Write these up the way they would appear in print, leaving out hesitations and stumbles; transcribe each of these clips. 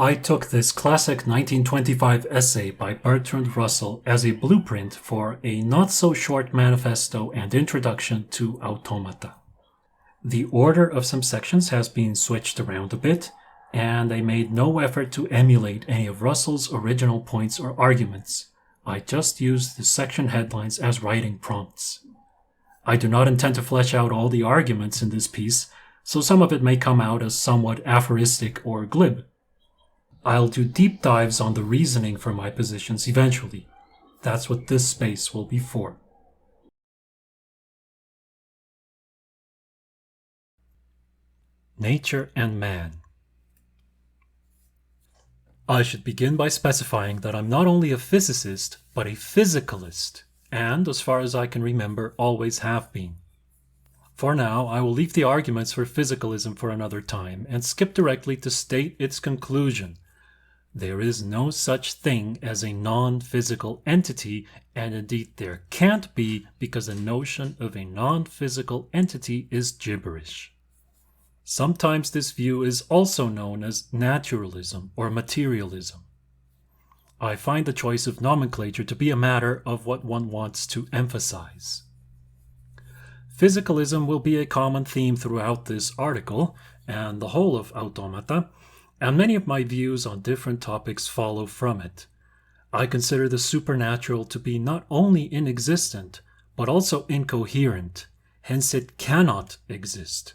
I took this classic 1925 essay by Bertrand Russell as a blueprint for a not-so-short manifesto and introduction to AutóMata. The order of some sections has been switched around a bit, and I made no effort to emulate any of Russell's original points or arguments. I just used the section headlines as writing prompts. I do not intend to flesh out all the arguments in this piece, so some of it may come out as somewhat aphoristic or glib. I'll do deep dives on the reasoning for my positions eventually. That's what this space will be for. Nature and man. I should begin by specifying that I'm not only a physicist, but a physicalist, and, as far as I can remember, always have been. For now, I will leave the arguments for physicalism for another time and skip directly to state its conclusion. There is no such thing as a non-physical entity, and indeed there can't be, because the notion of a non-physical entity is gibberish. Sometimes this view is also known as naturalism or materialism. I find the choice of nomenclature to be a matter of what one wants to emphasize. Physicalism will be a common theme throughout this article and the whole of AutóMata, and many of my views on different topics follow from it. I consider the supernatural to be not only inexistent, but also incoherent, hence it cannot exist.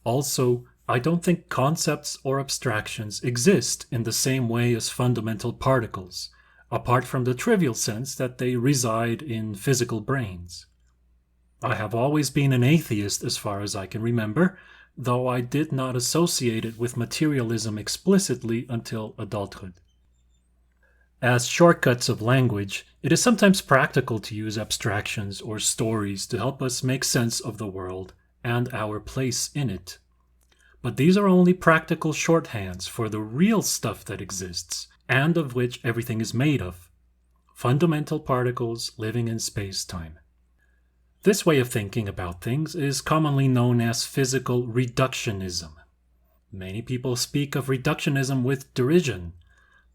Also, I don't think concepts or abstractions exist in the same way as fundamental particles, apart from the trivial sense that they reside in physical brains. I have always been an atheist as far as I can remember, though I did not associate it with materialism explicitly until adulthood. As shortcuts of language, it is sometimes practical to use abstractions or stories to help us make sense of the world and our place in it. But these are only practical shorthands for the real stuff that exists, and of which everything is made of: fundamental particles living in space-time. This way of thinking about things is commonly known as physical reductionism. Many people speak of reductionism with derision,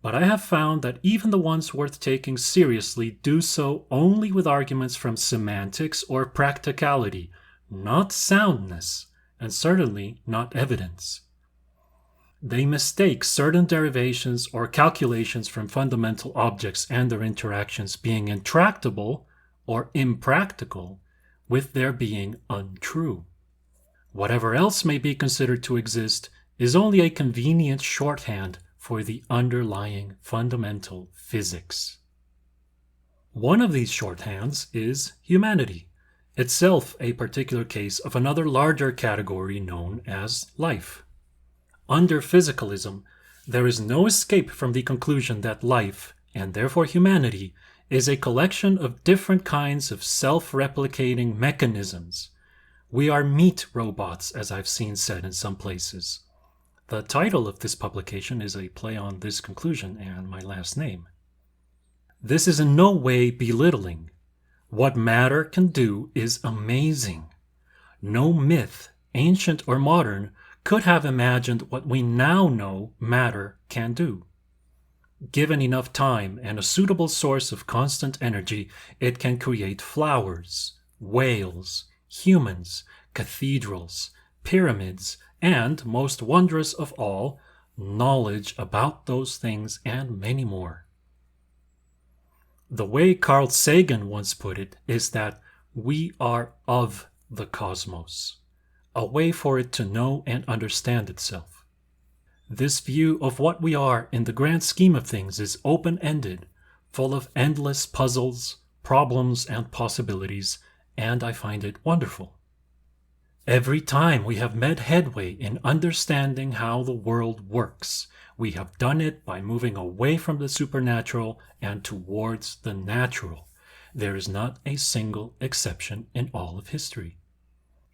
but I have found that even the ones worth taking seriously do so only with arguments from semantics or practicality, not soundness, and certainly not evidence. They mistake certain derivations or calculations from fundamental objects and their interactions being intractable or impractical with their being untrue. Whatever else may be considered to exist is only a convenient shorthand for the underlying fundamental physics. One of these shorthands is humanity, itself a particular case of another larger category known as life. Under physicalism, there is no escape from the conclusion that life, and therefore humanity, is a collection of different kinds of self-replicating mechanisms. We are meat robots, as I've seen said in some places. The title of this publication is a play on this conclusion and my last name. This is in no way belittling. What matter can do is amazing. No myth, ancient or modern, could have imagined what we now know matter can do. Given enough time and a suitable source of constant energy, it can create flowers, whales, humans, cathedrals, pyramids, and, most wondrous of all, knowledge about those things and many more. The way Carl Sagan once put it is that we are of the cosmos, a way for it to know and understand itself. This view of what we are in the grand scheme of things is open-ended, full of endless puzzles, problems, and possibilities, and I find it wonderful. Every time we have made headway in understanding how the world works, we have done it by moving away from the supernatural and towards the natural. There is not a single exception in all of history.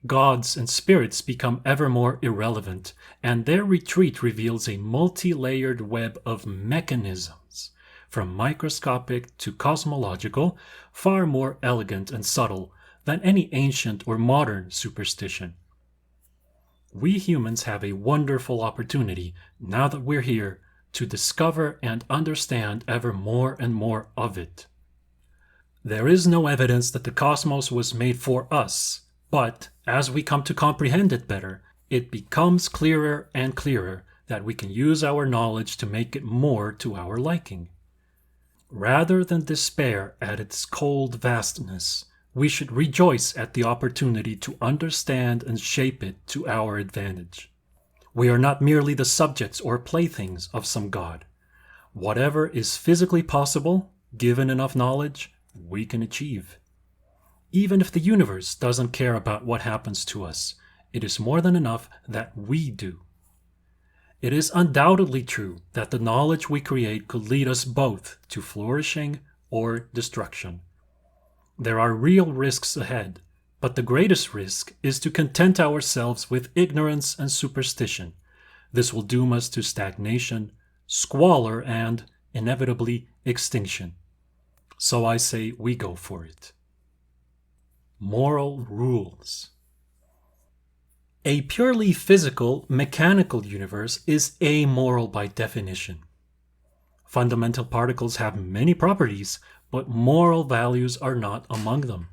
Gods and spirits become ever more irrelevant, and their retreat reveals a multi-layered web of mechanisms, from microscopic to cosmological, far more elegant and subtle than any ancient or modern superstition. We humans have a wonderful opportunity, now that we're here, to discover and understand ever more and more of it. There is no evidence that the cosmos was made for us, but as we come to comprehend it better, it becomes clearer and clearer that we can use our knowledge to make it more to our liking. Rather than despair at its cold vastness, we should rejoice at the opportunity to understand and shape it to our advantage. We are not merely the subjects or playthings of some god. Whatever is physically possible, given enough knowledge, we can achieve. Even if the universe doesn't care about what happens to us, it is more than enough that we do. It is undoubtedly true that the knowledge we create could lead us both to flourishing or destruction. There are real risks ahead, but the greatest risk is to content ourselves with ignorance and superstition. This will doom us to stagnation, squalor, and, inevitably, extinction. So I say we go for it. Moral rules. A purely physical, mechanical universe is amoral by definition. Fundamental particles have many properties, but moral values are not among them.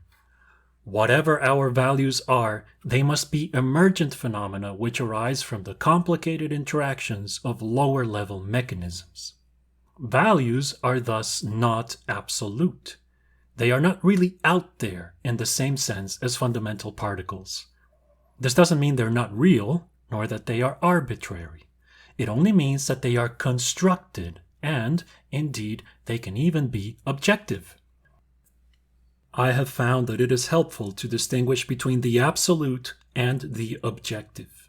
Whatever our values are, they must be emergent phenomena which arise from the complicated interactions of lower-level mechanisms. Values are thus not absolute. They are not really out there in the same sense as fundamental particles. This doesn't mean they're not real, nor that they are arbitrary. It only means that they are constructed, and, indeed, they can even be objective. I have found that it is helpful to distinguish between the absolute and the objective.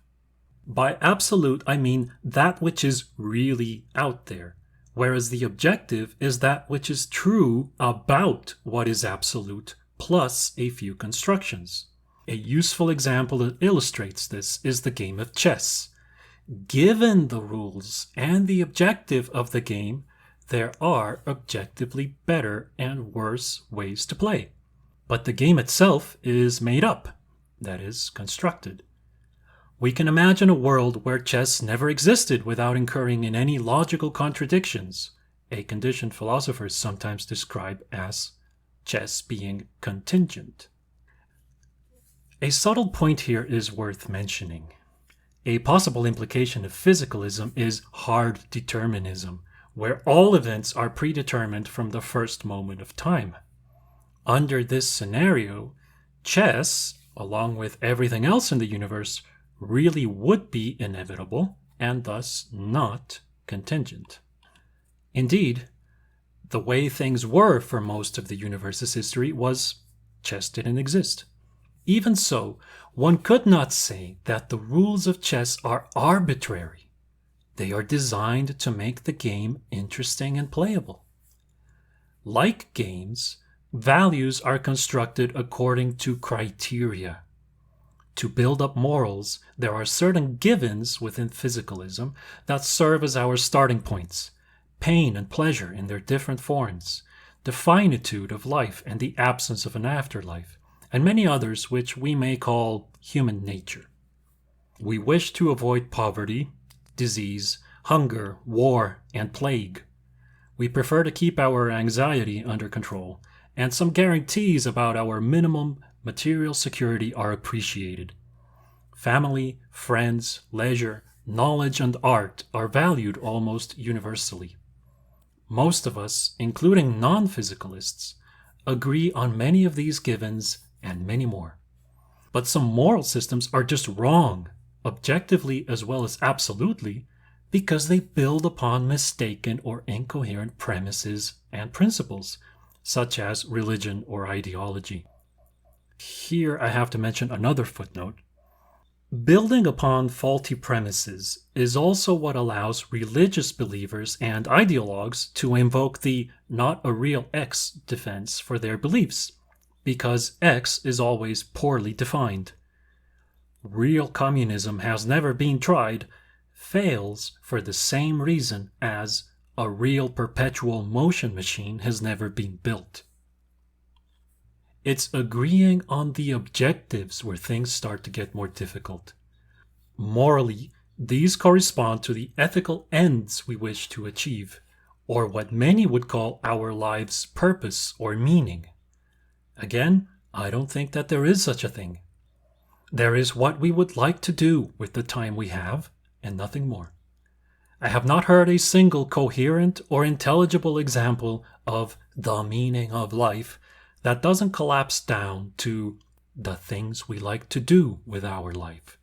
By absolute, I mean that which is really out there, whereas the objective is that which is true about what is absolute, plus a few constructions. A useful example that illustrates this is the game of chess. Given the rules and the objective of the game, there are objectively better and worse ways to play. But the game itself is made up, that is, constructed. We can imagine a world where chess never existed without incurring in any logical contradictions, a condition philosophers sometimes describe as chess being contingent. A subtle point here is worth mentioning. A possible implication of physicalism is hard determinism, where all events are predetermined from the first moment of time. Under this scenario, chess, along with everything else in the universe, really would be inevitable and thus not contingent. Indeed, the way things were for most of the universe's history was chess didn't exist. Even so, one could not say that the rules of chess are arbitrary. They are designed to make the game interesting and playable. Like games, values are constructed according to criteria. To build up morals, there are certain givens within physicalism that serve as our starting points: pain and pleasure in their different forms, the finitude of life and the absence of an afterlife, and many others which we may call human nature. We wish to avoid poverty, disease, hunger, war, and plague. We prefer to keep our anxiety under control, and some guarantees about our minimum material security are appreciated. Family, friends, leisure, knowledge, and art are valued almost universally. Most of us, including non-physicalists, agree on many of these givens and many more. But some moral systems are just wrong, objectively as well as absolutely, because they build upon mistaken or incoherent premises and principles, such as religion or ideology. Here I have to mention another footnote. Building upon faulty premises is also what allows religious believers and ideologues to invoke the "not a real X" defense for their beliefs, because X is always poorly defined. Real communism has never been tried, fails for the same reason as a real perpetual motion machine has never been built. It's agreeing on the objectives where things start to get more difficult. Morally, These correspond to the ethical ends we wish to achieve, or what many would call our life's purpose or meaning. Again, I don't think that there is such a thing. There is what we would like to do with the time we have, and nothing more. I have not heard a single coherent or intelligible example of the meaning of life that doesn't collapse down to the things we like to do with our life.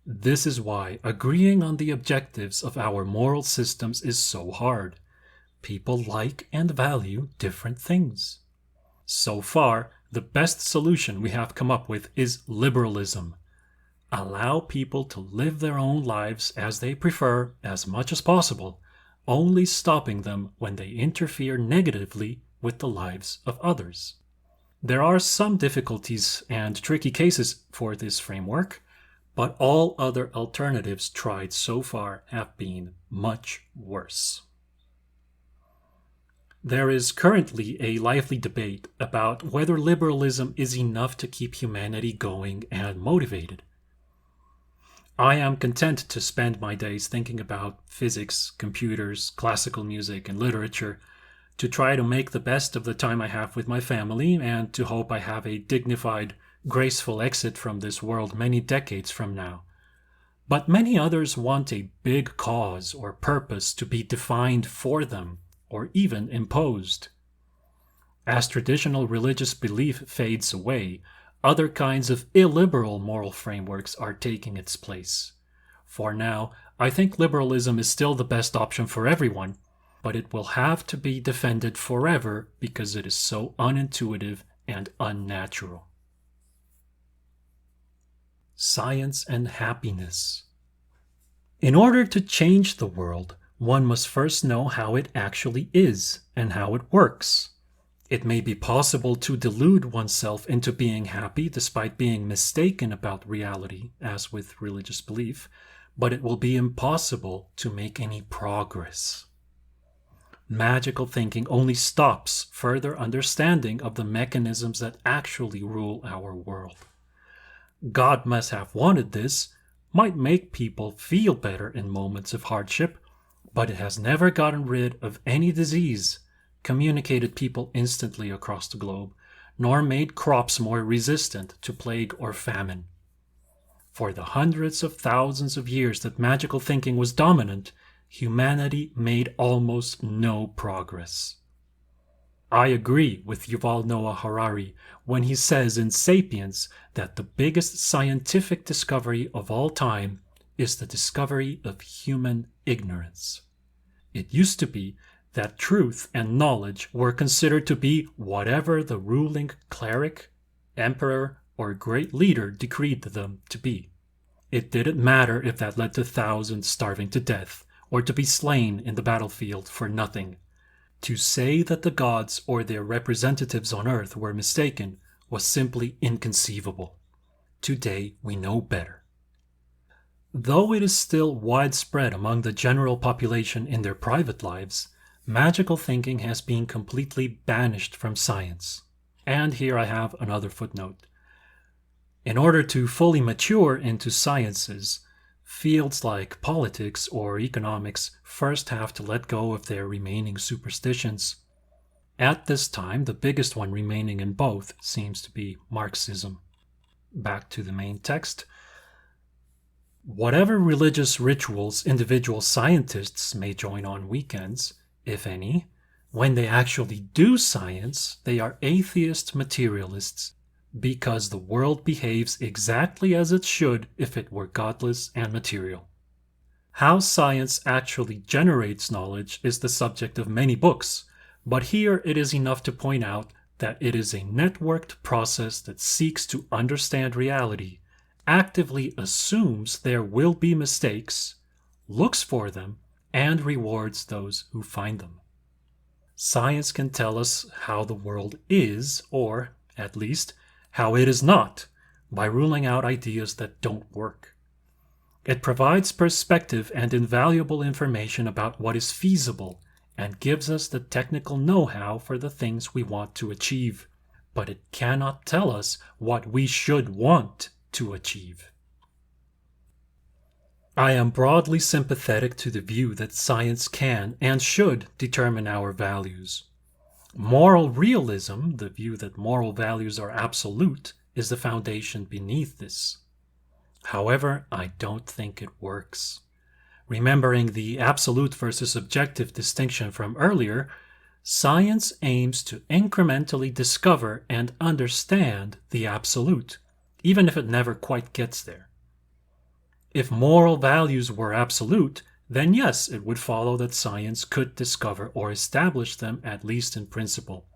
This is why agreeing on the objectives of our moral systems is so hard. People like and value different things. So far, the best solution we have come up with is liberalism. Allow people to live their own lives as they prefer as much as possible, only stopping them when they interfere negatively with the lives of others. There are some difficulties and tricky cases for this framework, but all other alternatives tried so far have been much worse. There is currently a lively debate about whether liberalism is enough to keep humanity going and motivated. I am content to spend my days thinking about physics, computers, classical music, and literature, to try to make the best of the time I have with my family, and to hope I have a dignified, graceful exit from this world many decades from now. But many others want a big cause or purpose to be defined for them, or even imposed. As traditional religious belief fades away, other kinds of illiberal moral frameworks are taking its place. For now, I think liberalism is still the best option for everyone, but it will have to be defended forever because it is so unintuitive and unnatural. Science and happiness. In order to change the world, one must first know how it actually is and how it works. It may be possible to delude oneself into being happy despite being mistaken about reality, as with religious belief, but it will be impossible to make any progress. Magical thinking only stops further understanding of the mechanisms that actually rule our world. God must have wanted this, might make people feel better in moments of hardship, but it has never gotten rid of any disease, communicated people instantly across the globe, nor made crops more resistant to plague or famine. For the hundreds of thousands of years that magical thinking was dominant, humanity made almost no progress. I agree with Yuval Noah Harari when he says in Sapiens that the biggest scientific discovery of all time is the discovery of human ignorance. It used to be that truth and knowledge were considered to be whatever the ruling cleric, emperor, or great leader decreed them to be. It didn't matter if that led to thousands starving to death, or to be slain in the battlefield for nothing. To say that the gods or their representatives on earth were mistaken was simply inconceivable. Today we know better. Though it is still widespread among the general population in their private lives, magical thinking has been completely banished from science. And here I have another footnote. In order to fully mature into sciences, fields like politics or economics first have to let go of their remaining superstitions. At this time, the biggest one remaining in both seems to be Marxism. Back to the main text. Whatever religious rituals individual scientists may join on weekends, if any, when they actually do science, they are atheist materialists, because the world behaves exactly as it should if it were godless and material. How science actually generates knowledge is the subject of many books, but here it is enough to point out that it is a networked process that seeks to understand reality, actively assumes there will be mistakes, looks for them, and rewards those who find them. Science can tell us how the world is, or, at least, how it is not, by ruling out ideas that don't work. It provides perspective and invaluable information about what is feasible, and gives us the technical know-how for the things we want to achieve, but it cannot tell us what we should want to achieve. I am broadly sympathetic to the view that science can and should determine our values. Moral realism, the view that moral values are absolute, is the foundation beneath this. However, I don't think it works. Remembering the absolute versus objective distinction from earlier, science aims to incrementally discover and understand the absolute, even if it never quite gets there. If moral values were absolute, then yes, it would follow that science could discover or establish them, at least in principle.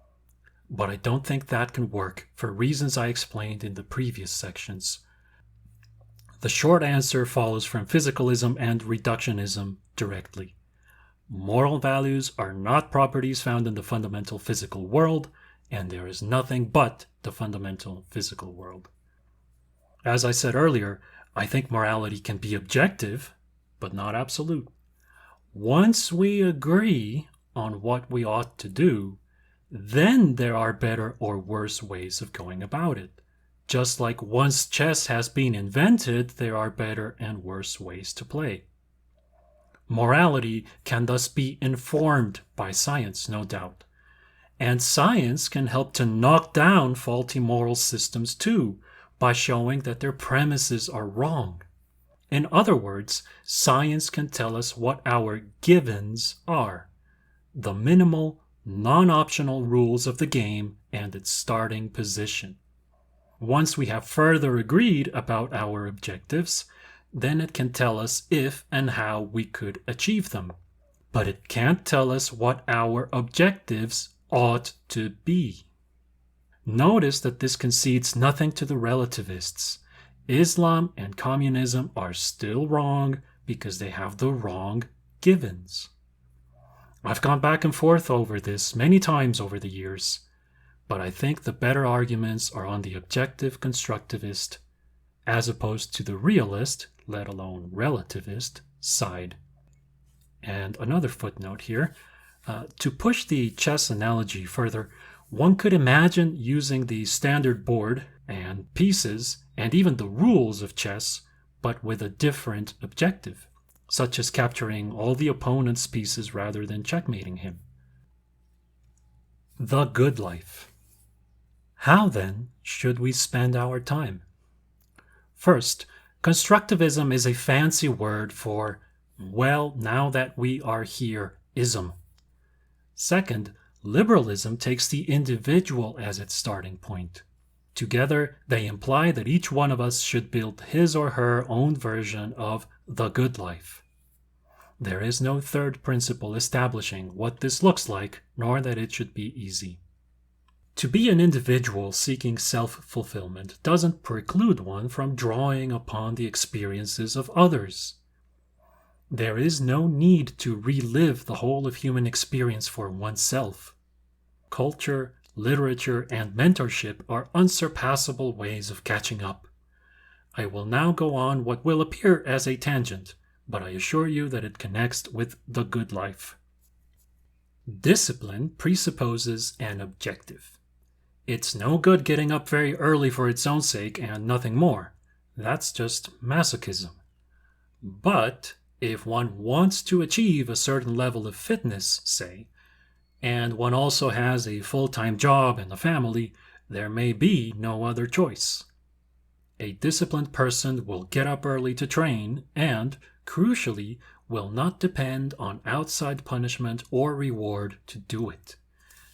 But I don't think that can work for reasons I explained in the previous sections. The short answer follows from physicalism and reductionism directly. Moral values are not properties found in the fundamental physical world, and there is nothing but the fundamental physical world. As I said earlier, I think morality can be objective, but not absolute. Once we agree on what we ought to do, then there are better or worse ways of going about it. Just like once chess has been invented, there are better and worse ways to play. Morality can thus be informed by science, no doubt. And science can help to knock down faulty moral systems too, by showing that their premises are wrong. In other words, science can tell us what our givens are, the minimal, non-optional rules of the game and its starting position. Once we have further agreed about our objectives, then it can tell us if and how we could achieve them. But it can't tell us what our objectives ought to be. Notice that this concedes nothing to the relativists. Islam and communism are still wrong because they have the wrong givens. I've gone back and forth over this many times over the years, but I think the better arguments are on the objective constructivist as opposed to the realist, let alone relativist, side. And another footnote here, to push the chess analogy further, one could imagine using the standard board and pieces and even the rules of chess, but with a different objective, such as capturing all the opponent's pieces rather than checkmating him. The good life. How then should we spend our time? First, constructivism is a fancy word for, well, now that we are here, ism. Second, liberalism takes the individual as its starting point. Together, they imply that each one of us should build his or her own version of the good life. There is no third principle establishing what this looks like, nor that it should be easy. To be an individual seeking self-fulfillment doesn't preclude one from drawing upon the experiences of others. There is no need to relive the whole of human experience for oneself. Culture, literature, and mentorship are unsurpassable ways of catching up. I will now go on what will appear as a tangent, but I assure you that it connects with the good life. Discipline presupposes an objective. It's no good getting up very early for its own sake and nothing more. That's just masochism. But if one wants to achieve a certain level of fitness, say, and one also has a full-time job and a family, there may be no other choice. A disciplined person will get up early to train and, crucially, will not depend on outside punishment or reward to do it.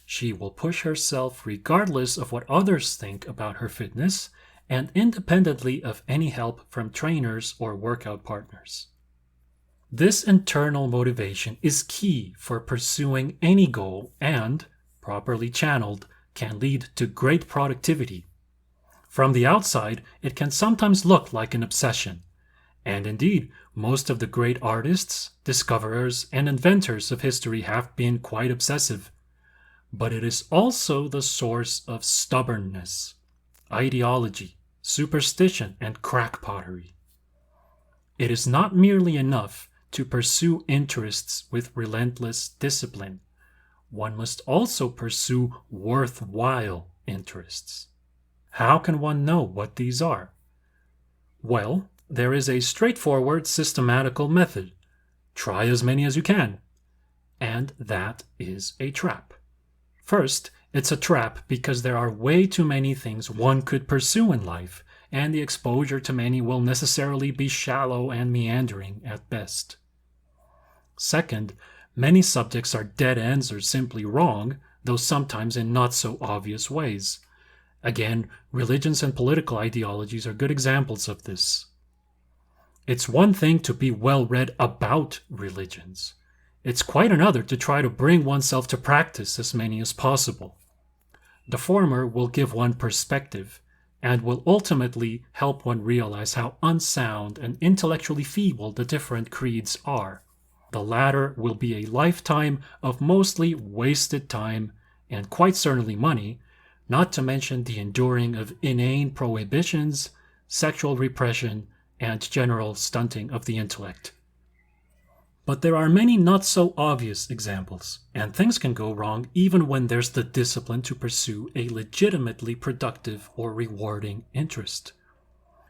She will push herself regardless of what others think about her fitness and independently of any help from trainers or workout partners. This internal motivation is key for pursuing any goal and, properly channeled, can lead to great productivity. From the outside, it can sometimes look like an obsession. And indeed, most of the great artists, discoverers, and inventors of history have been quite obsessive. But it is also the source of stubbornness, ideology, superstition, and crackpottery. It is not merely enough to pursue interests with relentless discipline. One must also pursue worthwhile interests. How can one know what these are? Well, there is a straightforward systematical method. Try as many as you can. And that is a trap. First, it's a trap because there are way too many things one could pursue in life, and the exposure to many will necessarily be shallow and meandering at best. Second, many subjects are dead ends or simply wrong, though sometimes in not so obvious ways. Again, religions and political ideologies are good examples of this. It's one thing to be well read about religions. It's quite another to try to bring oneself to practice as many as possible. The former will give one perspective, and will ultimately help one realize how unsound and intellectually feeble the different creeds are. The latter will be a lifetime of mostly wasted time and quite certainly money, not to mention the enduring of inane prohibitions, sexual repression, and general stunting of the intellect. But there are many not so obvious examples, and things can go wrong even when there's the discipline to pursue a legitimately productive or rewarding interest.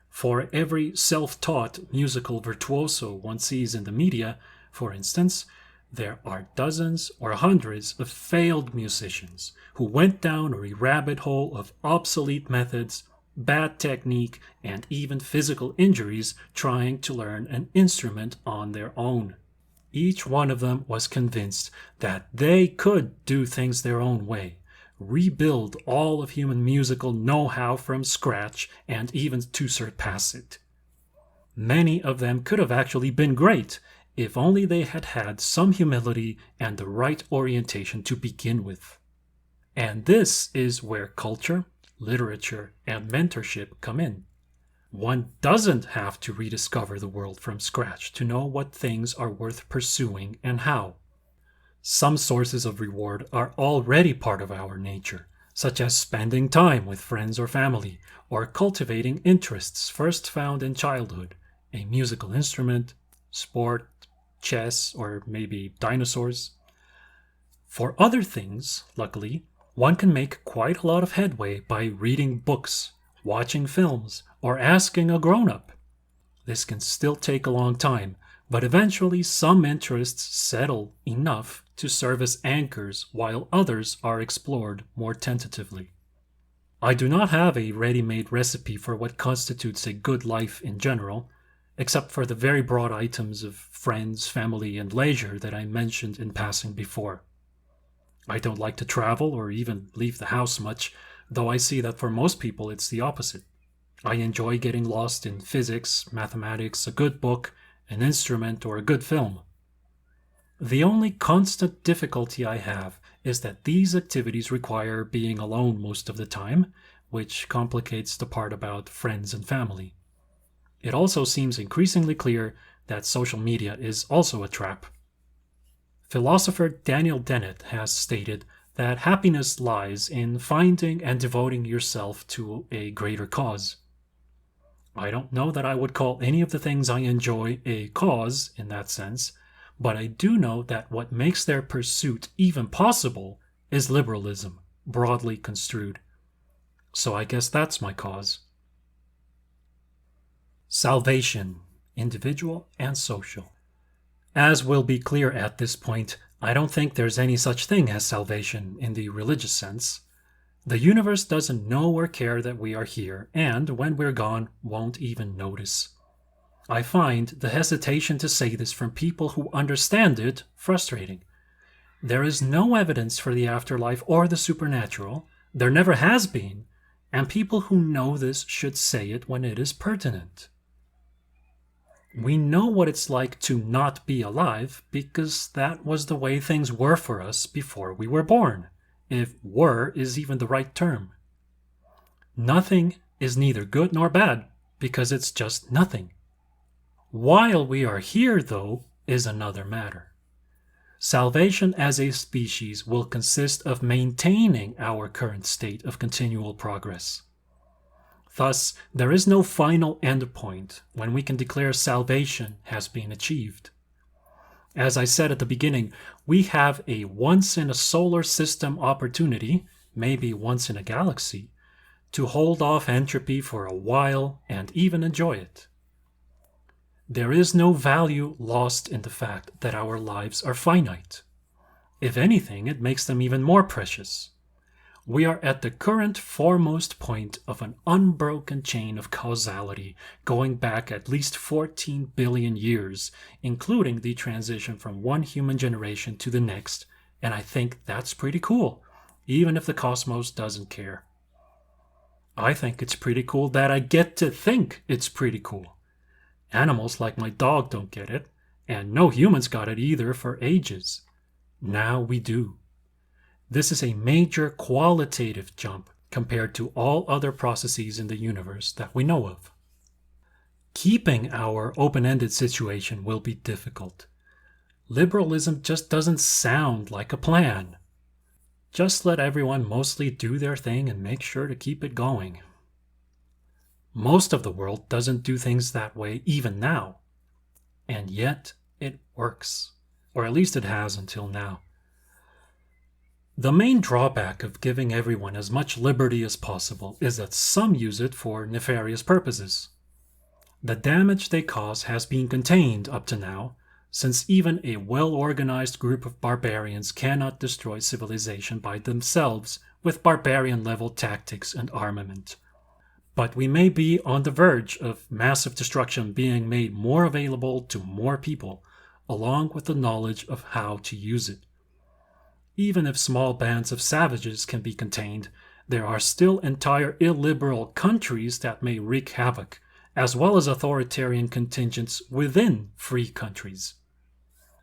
For every self-taught musical virtuoso one sees in the media, for instance, there are dozens or hundreds of failed musicians who went down a rabbit hole of obsolete methods, bad technique, and even physical injuries trying to learn an instrument on their own. Each one of them was convinced that they could do things their own way, rebuild all of human musical know-how from scratch, and even to surpass it. Many of them could have actually been great, if only they had had some humility and the right orientation to begin with. And this is where culture, literature, and mentorship come in. One doesn't have to rediscover the world from scratch to know what things are worth pursuing and how. Some sources of reward are already part of our nature, such as spending time with friends or family, or cultivating interests first found in childhood, a musical instrument, sport, chess, or maybe dinosaurs. For other things, luckily, one can make quite a lot of headway by reading books, watching films, or asking a grown-up. This can still take a long time, but eventually some interests settle enough to serve as anchors while others are explored more tentatively. I do not have a ready-made recipe for what constitutes a good life in general, except for the very broad items of friends, family, and leisure that I mentioned in passing before. I don't like to travel or even leave the house much, though I see that for most people it's the opposite. I enjoy getting lost in physics, mathematics, a good book, an instrument, or a good film. The only constant difficulty I have is that these activities require being alone most of the time, which complicates the part about friends and family. It also seems increasingly clear that social media is also a trap. Philosopher Daniel Dennett has stated that happiness lies in finding and devoting yourself to a greater cause. I don't know that I would call any of the things I enjoy a cause in that sense, but I do know that what makes their pursuit even possible is liberalism, broadly construed. So I guess that's my cause. Salvation, individual and social. As will be clear at this point, I don't think there's any such thing as salvation in the religious sense. The universe doesn't know or care that we are here, and when we're gone, won't even notice. I find the hesitation to say this from people who understand it frustrating. There is no evidence for the afterlife or the supernatural, there never has been, and people who know this should say it when it is pertinent. We know what it's like to not be alive because that was the way things were for us before we were born, if were is even the right term. Nothing is neither good nor bad because it's just nothing. While we are here, though, is another matter. Salvation as a species will consist of maintaining our current state of continual progress. Thus, there is no final endpoint when we can declare salvation has been achieved. As I said at the beginning, we have a once-in-a-solar-system opportunity, maybe once in a galaxy, to hold off entropy for a while and even enjoy it. there is no value lost in the fact that our lives are finite. If anything, it makes them even more precious. We are at the current foremost point of an unbroken chain of causality going back at least 14 billion years, including the transition from one human generation to the next, and I think that's pretty cool, even if the cosmos doesn't care. I think it's pretty cool that I get to think it's pretty cool. Animals like my dog don't get it, and no humans got it either for ages. Now we do. This is a major qualitative jump compared to all other processes in the universe that we know of. Keeping our open-ended situation will be difficult. Liberalism just doesn't sound like a plan. Just let everyone mostly do their thing and make sure to keep it going. Most of the world doesn't do things that way even now. And yet it works. Or at least it has until now. The main drawback of giving everyone as much liberty as possible is that some use it for nefarious purposes. The damage they cause has been contained up to now, since even a well-organized group of barbarians cannot destroy civilization by themselves with barbarian-level tactics and armament. But we may be on the verge of massive destruction being made more available to more people, along with the knowledge of how to use it. Even if small bands of savages can be contained, there are still entire illiberal countries that may wreak havoc, as well as authoritarian contingents within free countries.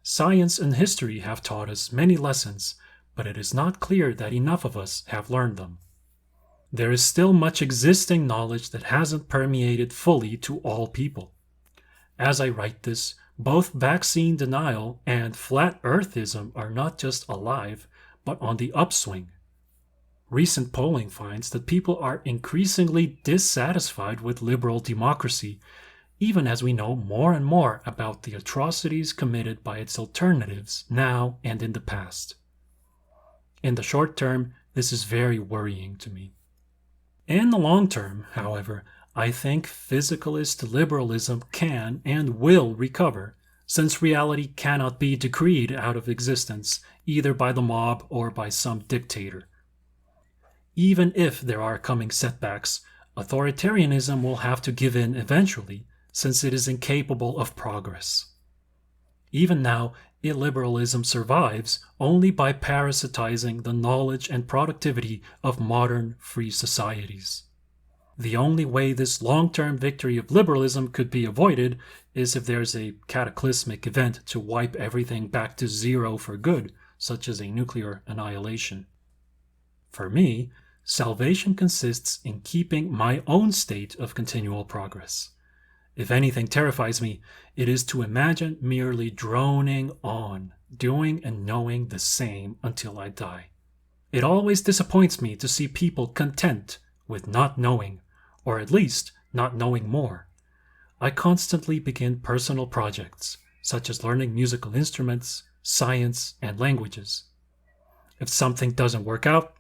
Science and history have taught us many lessons, but it is not clear that enough of us have learned them. There is still much existing knowledge that hasn't permeated fully to all people. As I write this, both vaccine denial and flat earthism are not just alive, but on the upswing. Recent polling finds that people are increasingly dissatisfied with liberal democracy, even as we know more and more about the atrocities committed by its alternatives now and in the past. In the short term, this is very worrying to me. In the long term, however, I think physicalist liberalism can and will recover, since reality cannot be decreed out of existence either by the mob or by some dictator. Even if there are coming setbacks, authoritarianism will have to give in eventually, since it is incapable of progress. Even now, illiberalism survives only by parasitizing the knowledge and productivity of modern free societies. The only way this long-term victory of liberalism could be avoided is if there's a cataclysmic event to wipe everything back to zero for good, such as a nuclear annihilation. For me, salvation consists in keeping my own state of continual progress. If anything terrifies me, it is to imagine merely droning on, doing and knowing the same until I die. It always disappoints me to see people content with not knowing, or at least not knowing more. I constantly begin personal projects, such as learning musical instruments, science, and languages. If something doesn't work out,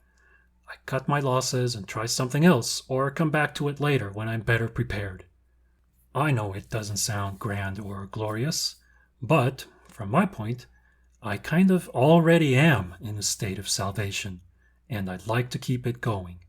I cut my losses and try something else, or come back to it later when I'm better prepared. I know it doesn't sound grand or glorious, but, from my point, I kind of already am in a state of salvation, and I'd like to keep it going.